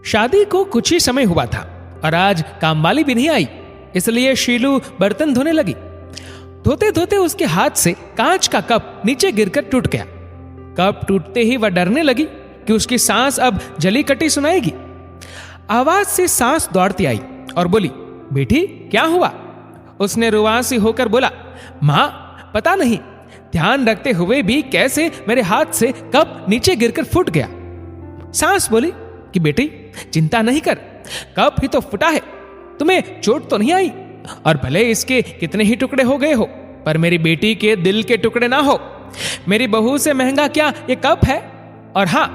शादी को कुछ ही समय हुआ था और आज कामवाली भी नहीं आई, इसलिए शीलू बर्तन धोने लगी। धोते धोते उसके हाथ से कांच का कप नीचे गिरकर टूट गया। कप टूटते ही वह डरने लगी कि उसकी सांस अब जली कटी सुनाएगी। आवाज से सांस दौड़ती आई और बोली, बेटी क्या हुआ? उसने रुआंसी होकर बोला, मां पता नहीं, ध्यान रखते हुए भी कैसे मेरे हाथ से कप नीचे गिरकर फूट गया। सांस बोली कि बेटी चिंता नहीं कर, कप ही तो फूटा है, तुम्हें चोट तो नहीं आई, और भले इसके कितने ही टुकड़े हो गए हो, पर मेरी बेटी के दिल के टुकड़े ना हो। मेरी बहू से महंगा क्या ये कप है? और हां,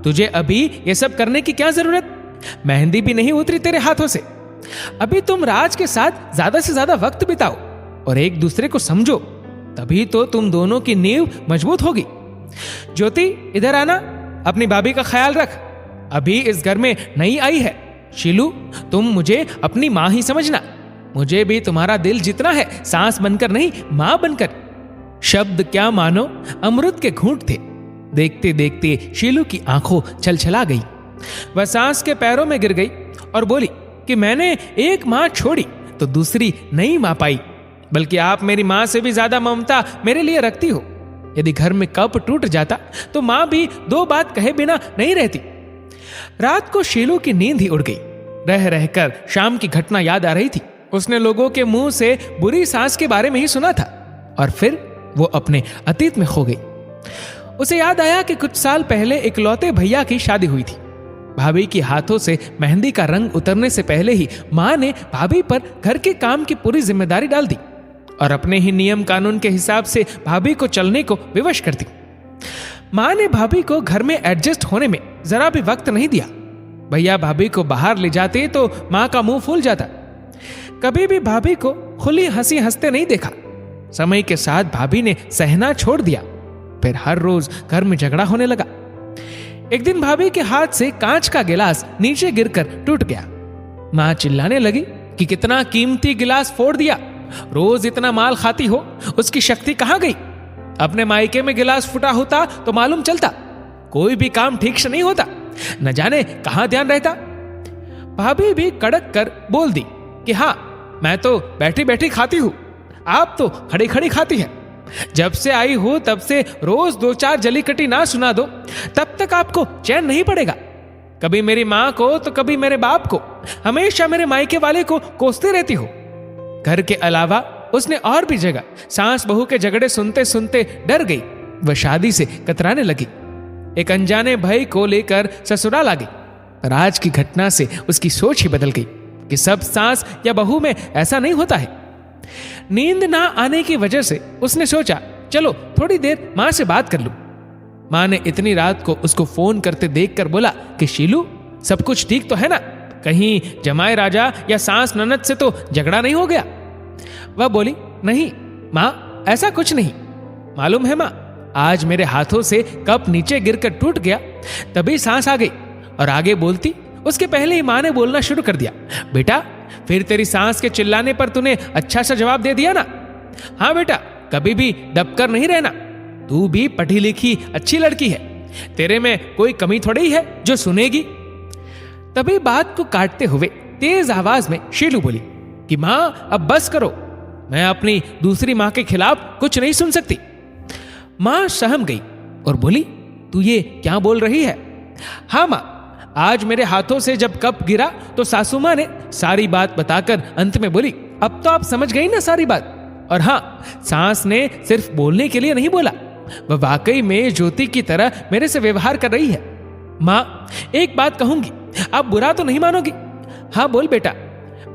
तुझे अभी ये सब करने की क्या जरूरत? मेहंदी भी नहीं उतरी तेरे हाथों से। अभी तुम राज के साथ ज्यादा से ज्यादा वक्त बिताओ और एक दूसरे को समझो, तभी तो तुम दोनों की नींव मजबूत होगी। ज्योति इधर आना, अपनी भाभी का ख्याल रख, अभी इस घर में नई आई है। शीलू तुम मुझे अपनी मां ही समझना, मुझे भी तुम्हारा दिल जितना है, सांस बनकर नहीं मां बनकर। शब्द क्या मानो अमृत के घूंट थे। देखते देखते शीलू की आंखों छलछला गई। वह सांस के पैरों में गिर गई और बोली कि मैंने एक मां छोड़ी तो दूसरी नहीं मां पाई, बल्कि आप मेरी मां से भी ज्यादा ममता मेरे लिए रखती हो। यदि घर में कप टूट जाता तो मां भी दो बात कहे बिना नहीं रहती। रात को शीलू की नींद ही उड़ गई। रह रहकर शाम की घटना याद आ रही थी। उसने लोगों के मुंह से बुरी सांस के बारे में ही सुना था और फिर वो अपने अतीत में खो गई। उसे याद आया कि कुछ साल पहले इकलौते भैया की शादी हुई थी। भाभी के हाथों से मेहंदी का रंग उतरने से पहले ही मां ने भाभी पर घर के काम की पूरी जिम्मेदारी डाल दी और अपने ही नियम कानून के हिसाब से भाभी को चलने को विवश कर दी। मां ने भाभी को घर में एडजस्ट होने में जरा भी वक्त नहीं दिया। भैया भाभी को बाहर ले जाते तो मां का मुंह फूल जाता। कभी भी भाभी को खुली हंसी हंसते नहीं देखा। समय के साथ भाभी ने सहना छोड़ दिया। फिर हर रोज घर में झगड़ा होने लगा। एक दिन भाभी के हाथ से कांच का गिलास नीचे गिरकर टूट गया। मां चिल्लाने लगी कि कितना कीमती गिलास फोड़ दिया, रोज इतना माल खाती हो, उसकी शक्ति कहां गई? अपने मायके में गिलास फूटा होता तो मालूम चलता, कोई भी काम ठीक से नहीं होता, न जाने कहां ध्यान रहता। भाभी भी कड़क कर बोल दी कि हाँ, मैं तो बैठी बैठी खाती हूं, आप तो खड़ी खड़ी खाती हैं। जब से आई हो तब से रोज दो चार जली कटी ना सुना दो, तब तक आपको चैन नहीं पड़ेगा। कभी मेरी मां को तो कभी मेरे बाप को, हमेशा मेरे मायके वाले को कोसते रहती हो। घर के अलावा उसने और भी जगह सास बहू के झगड़े सुनते सुनते डर गई। वह शादी से कतराने लगी। एक अनजाने भाई को लेकर ससुराल आ गई। राज की घटना से उसकी सोच ही बदल गई कि सब सास या बहू में ऐसा नहीं होता है। नींद ना आने की वजह से उसने सोचा, चलो थोड़ी देर मां से बात कर लूं। मां ने इतनी रात को उसको फोन करते देखकर बोला कि शीलू सब कुछ ठीक तो है ना? कहीं जमाए राजा या सास ननद से तो झगड़ा नहीं हो गया? वह बोली, नहीं मां, ऐसा कुछ नहीं। मालूम है मां, आज मेरे हाथों से कप नीचे गिरकर टूट गया, तभी सांस आ गई। और आगे बोलती उसके पहले ही मां ने बोलना शुरू कर दिया, बेटा फिर तेरी सांस के चिल्लाने पर तूने अच्छा सा जवाब दे दिया ना? हाँ बेटा, कभी भी दबकर नहीं रहना, तू भी पढ़ी लिखी अच्छी लड़की है, तेरे में कोई कमी थोड़ी है जो सुनेगी। तभी बात को काटते हुए तेज आवाज में शीलू बोली कि मां अब बस करो, मैं अपनी दूसरी मां के खिलाफ कुछ नहीं सुन सकती। मां सहम गई और बोली, तू ये क्या बोल रही है? हाँ मां, आज मेरे हाथों से जब कप गिरा तो सासू मां ने सारी बात बताकर अंत में बोली, अब तो आप समझ गई ना सारी बात। और हाँ, सास ने सिर्फ बोलने के लिए नहीं बोला, वह वाकई में ज्योति की तरह मेरे से व्यवहार कर रही है। मां एक बात कहूंगी, आप बुरा तो नहीं मानोगी? हाँ बोल बेटा।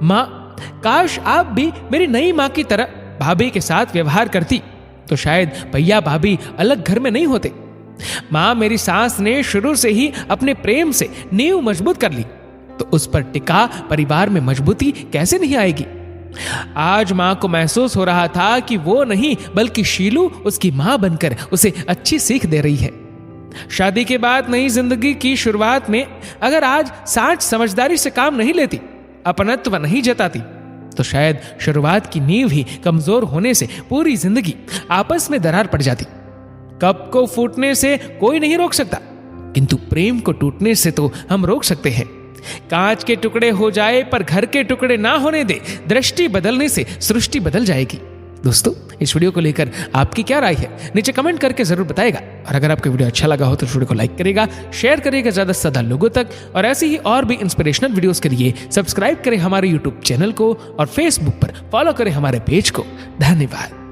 मां, काश आप भी मेरी नई मां की तरह भाभी के साथ व्यवहार करती तो शायद भैया भाभी अलग घर में नहीं होते। मां, मेरी सास ने शुरू से ही अपने प्रेम से नींव मजबूत कर ली, तो उस पर टिका परिवार में मजबूती कैसे नहीं आएगी? आज मां को महसूस हो रहा था कि वो नहीं बल्कि शीलू उसकी मां बनकर उसे अच्छी सीख दे रही है। शादी के बाद नई जिंदगी की शुरुआत में अगर आज साच समझदारी से काम नहीं लेती, अपनत्व नहीं जताती, तो शायद शुरुआत की नींव ही कमजोर होने से पूरी जिंदगी आपस में दरार पड़ जाती। कप को फूटने से कोई नहीं रोक सकता, किंतु प्रेम को टूटने से तो हम रोक सकते हैं। कांच के टुकड़े हो जाए पर घर के टुकड़े ना होने दे, दृष्टि बदलने से सृष्टि बदल जाएगी। दोस्तों, इस वीडियो को लेकर आपकी क्या राय है, नीचे कमेंट करके जरूर बताएगा। और अगर आपको वीडियो अच्छा लगा हो तो वीडियो को लाइक करेगा, शेयर करेगा ज्यादा से ज्यादा लोगों तक। और ऐसी ही और भी इंस्पिरेशनल वीडियोस के लिए सब्सक्राइब करें हमारे यूट्यूब चैनल को और फेसबुक पर फॉलो करें हमारे पेज को। धन्यवाद।